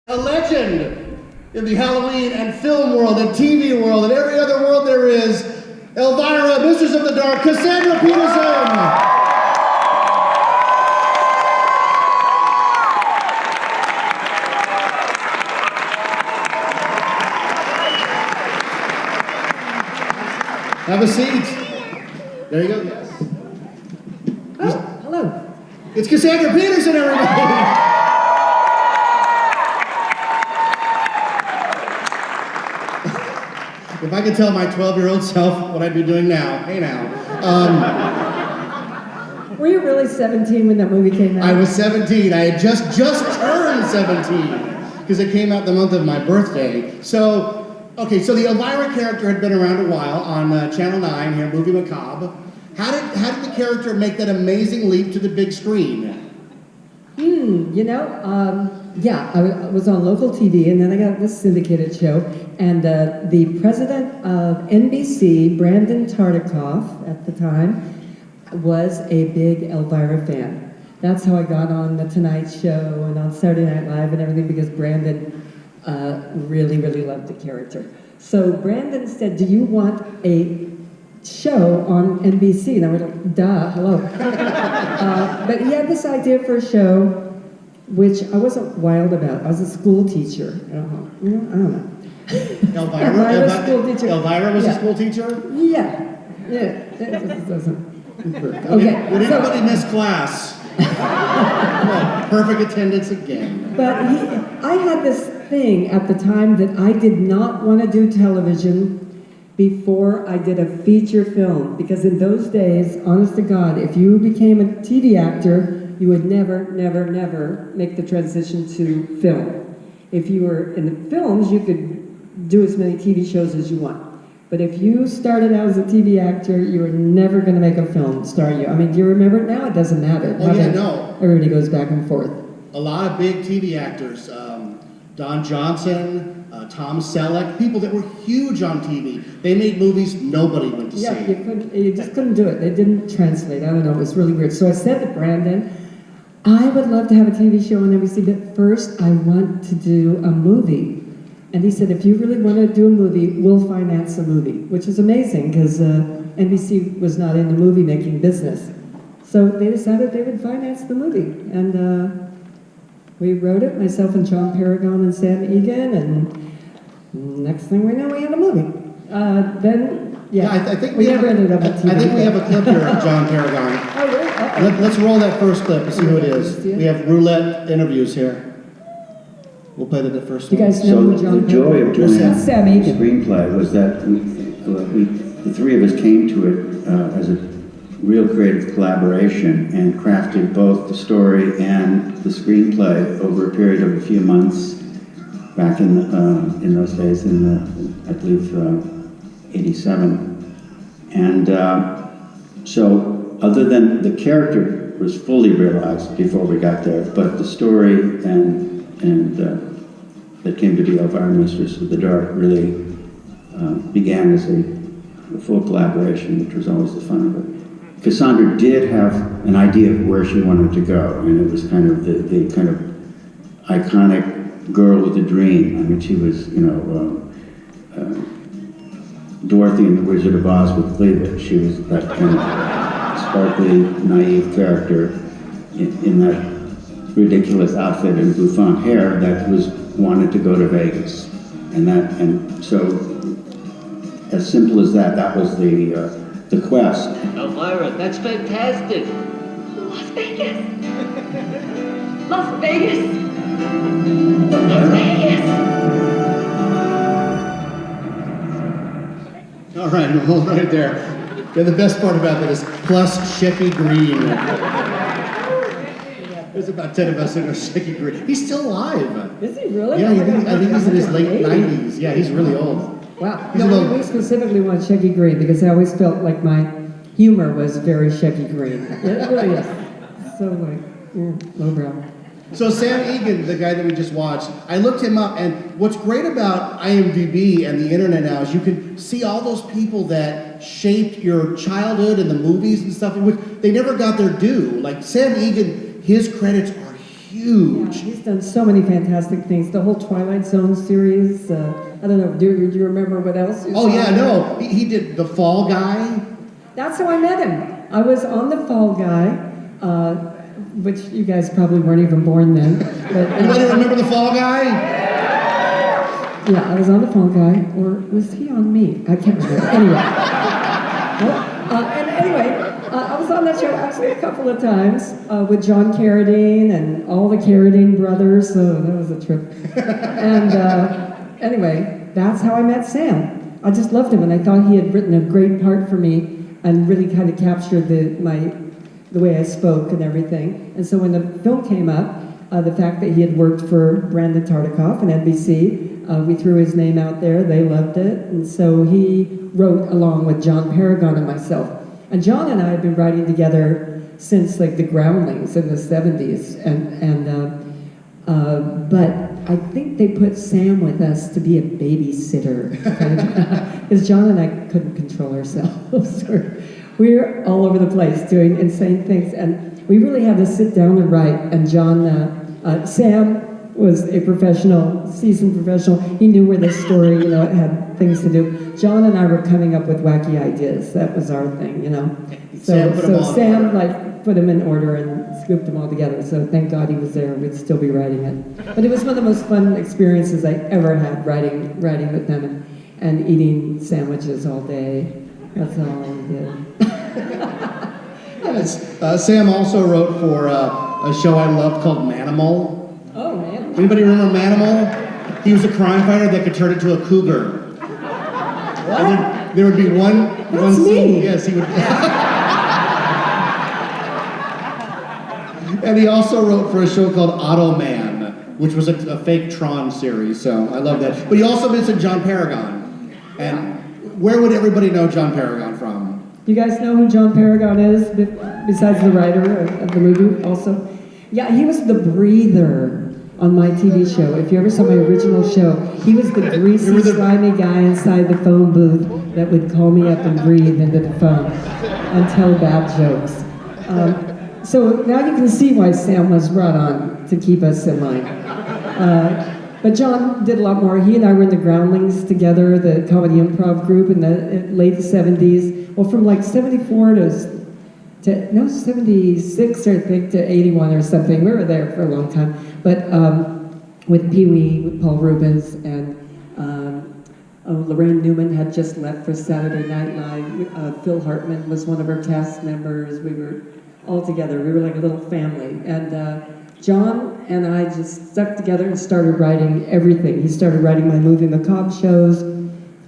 A legend in the Halloween and film world and TV world and every other world there is, Elvira, Mistress of the Dark, Cassandra Peterson! Have a seat. There you go, yes. Oh, hello. It's Cassandra Peterson, everybody! If I could tell my 12-year-old self what I'd be doing now, hey now. Were you really 17 when that movie came out? I was 17. I had just turned 17 because it came out the month of my birthday. So, okay, so the Elvira character had been around a while on Channel 9 here, Movie Macabre. How did the character make that amazing leap to the big screen? Yeah, I was on local TV, and then I got this syndicated show, and the president of NBC, Brandon Tartikoff, at the time, was a big Elvira fan. That's how I got on The Tonight Show and on Saturday Night Live and everything, because Brandon really, really loved the character. So Brandon said, "Do you want a show on NBC?" And I was like, duh, hello. But he had this idea for a show, which I wasn't wild about. I was a school teacher. I don't know. Elvira was a school teacher? Yeah. It doesn't. Okay. Would anybody miss class? Well, perfect attendance again. But I had this thing at the time that I did not want to do television before I did a feature film. Because in those days, honest to God, if you became a TV actor, you would never, never, never make the transition to film. If you were in the films, you could do as many TV shows as you want. But if you started out as a TV actor, you were never going to make a film star you. I mean, do you remember it now? It doesn't matter. Oh, yeah, no. Everybody goes back and forth. A lot of big TV actors, Don Johnson, Tom Selleck, people that were huge on TV. They made movies nobody went to see. Yeah, you just couldn't do it. They didn't translate. I don't know. It was really weird. So I said to Brandon, I would love to have a TV show on NBC, but first I want to do a movie. And he said, if you really want to do a movie, we'll finance a movie, which is amazing because NBC was not in the movie-making business. So they decided they would finance the movie. And we wrote it, myself and John Paragon and Sam Egan, and next thing we know, we had a movie. I think we never ended up at TV. I think we have a clip here of John Paragon. Oh, really? Let's roll that first clip and see who it is. We have roulette interviews here. We'll play the first one. You guys know who John The joy of doing that screenplay was that the three of us came to it as a real creative collaboration and crafted both the story and the screenplay over a period of a few months back in those days, I believe, 87. And so other than the character was fully realized before we got there, but the story and that came to be Elvira, Mistress of the Dark, really began as a full collaboration, which was always the fun of it. Cassandra did have an idea of where she wanted to go, and it was kind of the kind of iconic girl with a dream. I mean, she was, Dorothy in The Wizard of Oz with cleavage. She was that kind of sparkly, naive character in that ridiculous outfit and bouffant hair that wanted to go to Vegas, and so as simple as that was the quest. Elvira, that's fantastic. Las Vegas. Las Vegas. Las Vegas. All right, we'll hold right there. Yeah, the best part about that is plus Shecky Green. There's about 10 of us in a Shecky Green. He's still alive. Is he really? Yeah, I think he's in his late 90s. Yeah, he's really old. Wow. We specifically want Shecky Green because I always felt like my humor was very Shecky Green. It really is. So lowbrow. So Sam Egan, the guy that we just watched, I looked him up, and what's great about IMDb and the internet now is you can see all those people that shaped your childhood and the movies and stuff, which they never got their due. Like Sam Egan, his credits are huge. huge. He's done so many fantastic things. The whole Twilight Zone series. I don't know. Do you remember what else? Oh yeah, no. He did The Fall Guy. That's how I met him. I was on The Fall Guy, which you guys probably weren't even born then. But, Anybody remember The Fall Guy? yeah, I was on The Fall Guy, or was he on me? I can't remember. Anyway, I was on that show actually a couple of times with John Carradine and all the Carradine brothers, so that was a trip. And anyway, that's how I met Sam. I just loved him, and I thought he had written a great part for me and really kind of captured the way I spoke and everything. And so when the film came up, the fact that he had worked for Brandon Tartikoff and NBC, we threw his name out there, they loved it, and so he wrote along with John Paragon and myself. And John and I had been writing together since like the Groundlings in the 70s, but I think they put Sam with us to be a babysitter, because John and I couldn't control ourselves. We're all over the place doing insane things, and we really had to sit down and write. And Sam was a professional, seasoned professional. He knew where this story, it had things to do. John and I were coming up with wacky ideas. That was our thing, So Sam put them in order and scooped them all together. So thank God he was there. We'd still be writing it. But it was one of the most fun experiences I ever had writing with them and eating sandwiches all day. That's all we did. Sam also wrote for a show I loved called Manimal. Oh, man. Anybody remember Manimal? He was a crime fighter that could turn into a cougar. What? And there would be one That's scene. me. Yes, he would. And he also wrote for a show called Automan, which was a fake Tron series. So I love that. But he also mentioned John Paragon. And where would everybody know John Paragon from? You guys know who John Paragon is, besides the writer of the movie also? Yeah, he was the breather on my TV show. If you ever saw my original show, he was the greasy, slimy guy inside the phone booth that would call me up and breathe into the phone and tell bad jokes. So now you can see why Sam was brought on to keep us in line. But John did a lot more. He and I were in the Groundlings together, the comedy improv group in the late 70s. Well, from like 74 to 76, I think, to 81 or something. We were there for a long time. But with Pee Wee, with Paul Rubens, and Lorraine Newman had just left for Saturday Night Live. Phil Hartman was one of our cast members. We were all together. We were like a little family. And John and I just stuck together and started writing everything. He started writing my Movie Macabre shows,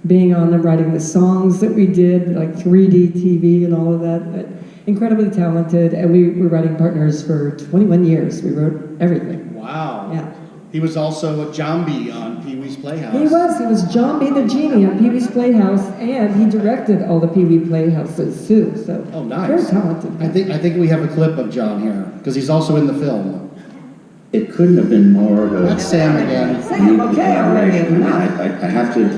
being on them, writing the songs that we did, like 3D TV and all of that. But incredibly talented, and we were writing partners for 21 years. We wrote everything. Wow. Yeah. He was also a Jambi on Pee Wee's Playhouse. He was John B. the Genie on Pee Wee's Playhouse, and he directed all the Pee Wee Playhouses too. So oh, nice. Very talented. I think we have a clip of John here because he's also in the film. It couldn't have been more of a That's Sam again. Sam, okay, collaboration. I have to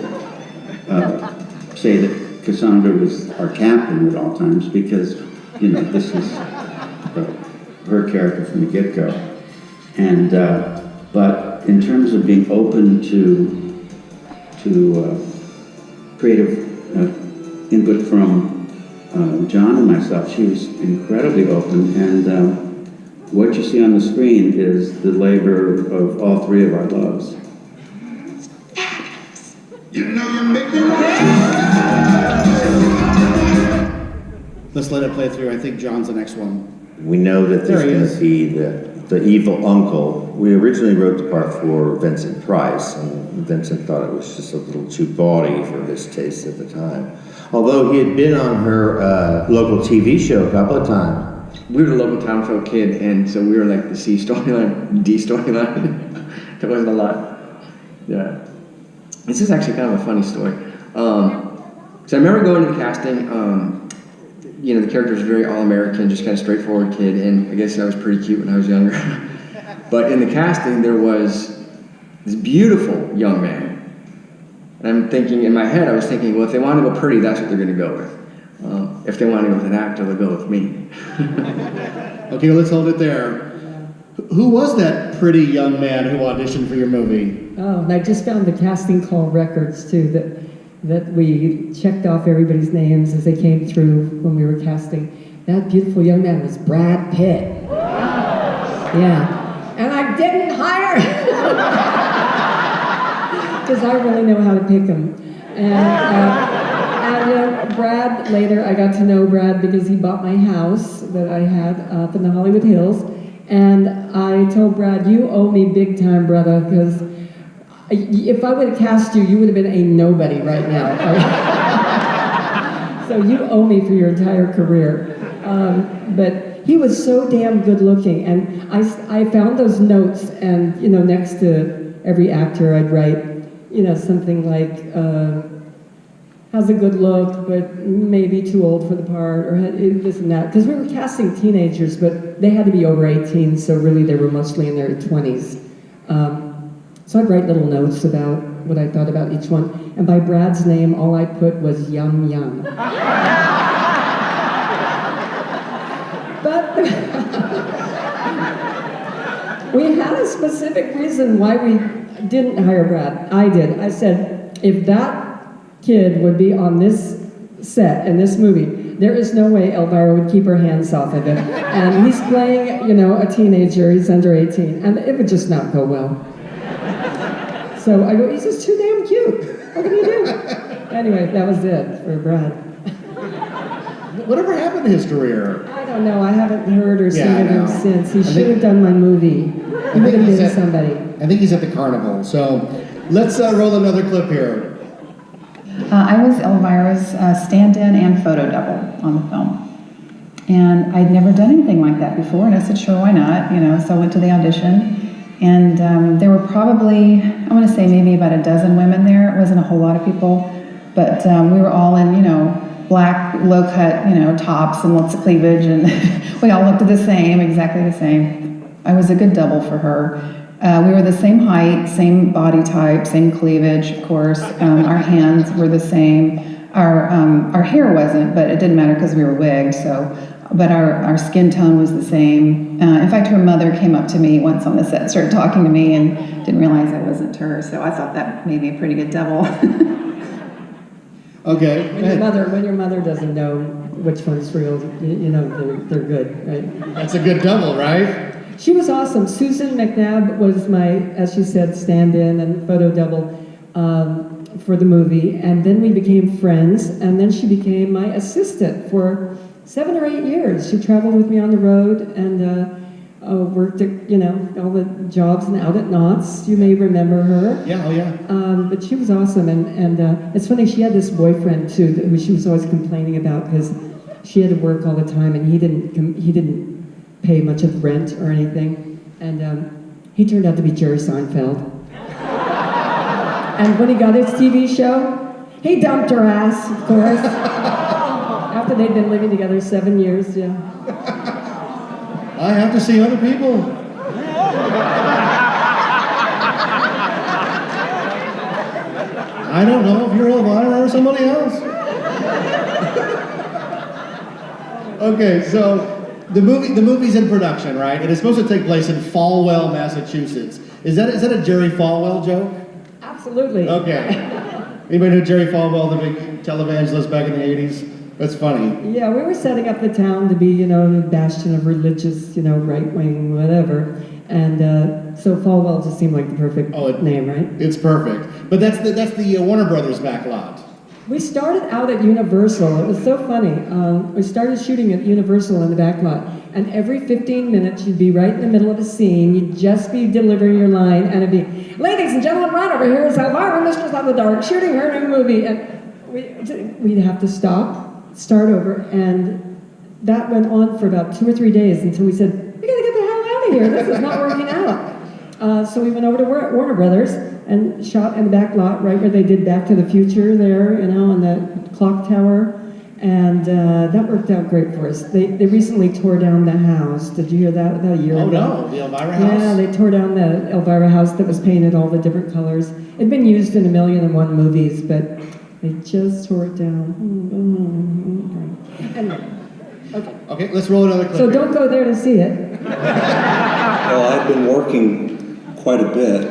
say that Cassandra was our captain at all times because this is her character from the get-go. And but in terms of being open to creative input from John and myself, she was incredibly open. And what you see on the screen is the labor of all three of our loves. You make me Let's let it play through. I think John's the next one. We know that there's going to be the evil uncle. We originally wrote the part for Vincent Price, and Vincent thought it was just a little too bawdy for his taste at the time. Although he had been on her local TV show a couple of times. We were the local town folk kid, and so we were like the C storyline, D storyline. There wasn't a lot. Yeah. This is actually kind of a funny story. So I remember going to the casting. The character was very all-American, just kind of straightforward kid, and I guess I was pretty cute when I was younger. But in the casting, there was this beautiful young man. And I'm thinking, in my head, I was thinking, well, if they want to go pretty, that's what they're going to go with. If they want to go with an actor, they'll go with me. Okay, let's hold it there. Who was that pretty young man who auditioned for your movie? Oh, and I just found the casting call records too that we checked off everybody's names as they came through when we were casting. That beautiful young man was Brad Pitt. Yeah. And I didn't hire him because I really know how to pick him. And Brad, later I got to know Brad because he bought my house that I had up in the Hollywood Hills. And I told Brad, you owe me big time, brother, because if I would have cast you, you would have been a nobody right now. So you owe me for your entire career. But he was so damn good looking, and I found those notes, and next to every actor I'd write, something like, has a good look, but maybe too old for the part, or this and that. Because we were casting teenagers, but they had to be over 18, so really they were mostly in their 20s. So I'd write little notes about what I thought about each one, and by Brad's name, all I put was young. But we had a specific reason why we didn't hire Brad. I did. I said, if that kid would be on this set in this movie, there is no way Elvira would keep her hands off of him. And he's playing, a teenager, he's under 18, and it would just not go well. So I go, he's just too damn cute. What can you do? Anyway, that was it for Brad. Whatever happened to his career? I don't know. I haven't heard or seen I him know. since. He should have done my movie. He would have been somebody. I think he's at the carnival. So let's roll another clip here. I was Elvira's stand-in and photo double on the film. And I'd never done anything like that before, and I said, sure, why not? So I went to the audition, and there were probably, I want to say maybe about a dozen women there. It wasn't a whole lot of people, but we were all in, black, low-cut, tops and lots of cleavage, and we all looked the same, exactly the same. I was a good double for her. We were the same height, same body type, same cleavage, of course. Our hands were the same. Our hair wasn't, but it didn't matter because we were wigged, but our skin tone was the same. In fact, her mother came up to me once on the set and started talking to me and didn't realize I wasn't her, so I thought that made me a pretty good double. Okay. When your mother doesn't know which one's real, they're good, right? That's a good double, right? She was awesome. Susan McNabb was my, as she said, stand-in and photo double for the movie, and then we became friends, and then she became my assistant for 7 or 8 years. She traveled with me on the road and worked at, all the jobs and out at Knott's. You may remember her. Yeah, oh yeah. But she was awesome, and it's funny, she had this boyfriend too, who she was always complaining about because she had to work all the time, and he didn't pay much of rent or anything, and he turned out to be Jerry Seinfeld. And when he got his TV show, he dumped her ass, of course. After they'd been living together 7 years, yeah. I have to see other people. I don't know if you're Elvira or somebody else. Okay, so the movie's in production, right? It is supposed to take place in Falwell, Massachusetts. Is that a Jerry Falwell joke? Absolutely. Okay. Anybody know Jerry Falwell, the big televangelist back in the 80s? That's funny. Yeah, we were setting up the town to be, the bastion of religious, right-wing, whatever. And so Falwell just seemed like the perfect name, right? It's perfect. But that's the Warner Brothers back lot. We started out at Universal. It was so funny. We started shooting at Universal in the back lot. And every 15 minutes, you'd be right in the middle of a scene. You'd just be delivering your line, and it'd be, ladies and gentlemen, right over here is Elvira, Mistress of the Dark, shooting her new movie. And we'd have to start over, and that went on for about 2 or 3 days until we said, we gotta get the hell out of here, this is not working out. So we went over to Warner Brothers and shot in the back lot, right where they did Back to the Future there, on the clock tower, and that worked out great for us. They recently tore down the house. Did you hear that about a year ago? Oh no, the Elvira house? Yeah, they tore down the Elvira house that was painted all the different colors. It'd been used in 1,000,001 movies, but they just tore it down. Anyway, okay. Okay, let's roll another clip. So don't go there to see it. Well, I'd been working quite a bit,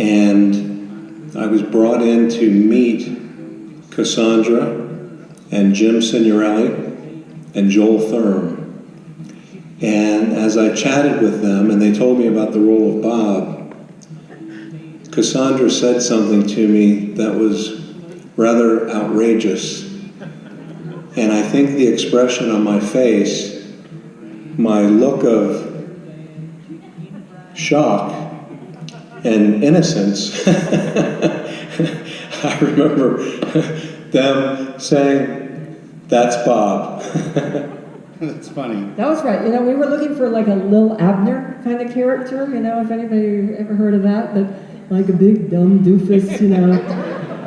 and I was brought in to meet Cassandra and Jim Signorelli and Joel Thurm. And as I chatted with them and they told me about the role of Bob, Cassandra said something to me that was rather outrageous. And I think the expression on my face, my look of shock and innocence, I remember them saying, "That's Bob." That's funny. That was right. You know, we were looking for like a Lil Abner kind of character, you know, if anybody ever heard of that, but like a big dumb doofus, you know,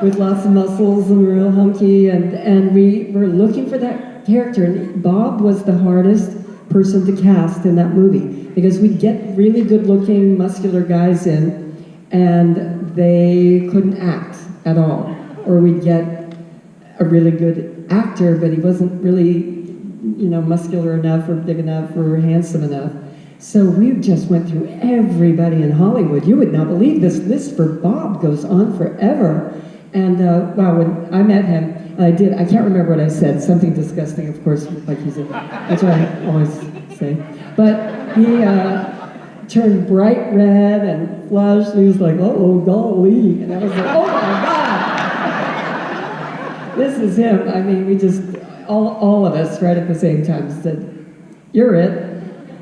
with lots of muscles and real hunky, and we were looking for that character, and Bob was the hardest person to cast in that movie, because we'd get really good-looking, muscular guys in, and they couldn't act at all, or we'd get a really good actor, but he wasn't really, you know, muscular enough or big enough or handsome enough. So we just went through everybody in Hollywood. You would not believe this list for Bob goes on forever. And wow, when I met him, I can't remember what I said, something disgusting, of course, like he said, that's what I always say. But he turned bright red and flushed, and he was like, oh, golly. And I was like, oh my God. This is him. I mean, we just, all of us right at the same time said, you're it.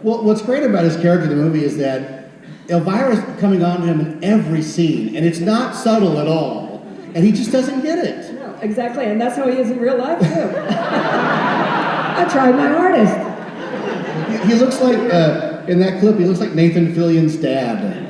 Well, what's great about his character in the movie is that Elvira's coming on to him in every scene, and it's not subtle at all, and he just doesn't get it. No, exactly, and that's how he is in real life, too. I tried my hardest. He looks like, in that clip, he looks like Nathan Fillion's dad.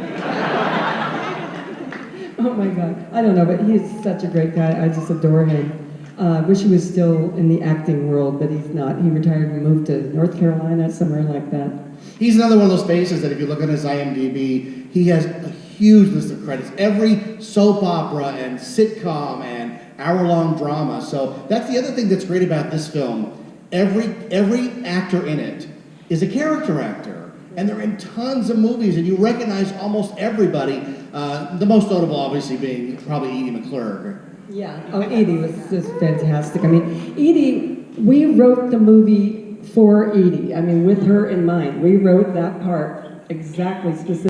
Oh my God, I don't know, but he's such a great guy. I just adore him. I wish he was still in the acting world, but he's not. He retired and moved to North Carolina, somewhere like that. He's another one of those faces that if you look on his IMDb, he has a huge list of credits. Every soap opera and sitcom and hour-long drama. So that's the other thing that's great about this film. Every actor in it is a character actor. And they're in tons of movies, and you recognize almost everybody. The most notable, obviously, being probably Edie McClurg. Yeah, oh, Edie was just fantastic. I mean, Edie, we wrote the movie for Edie. I mean, with her in mind. We wrote that part exactly specifically.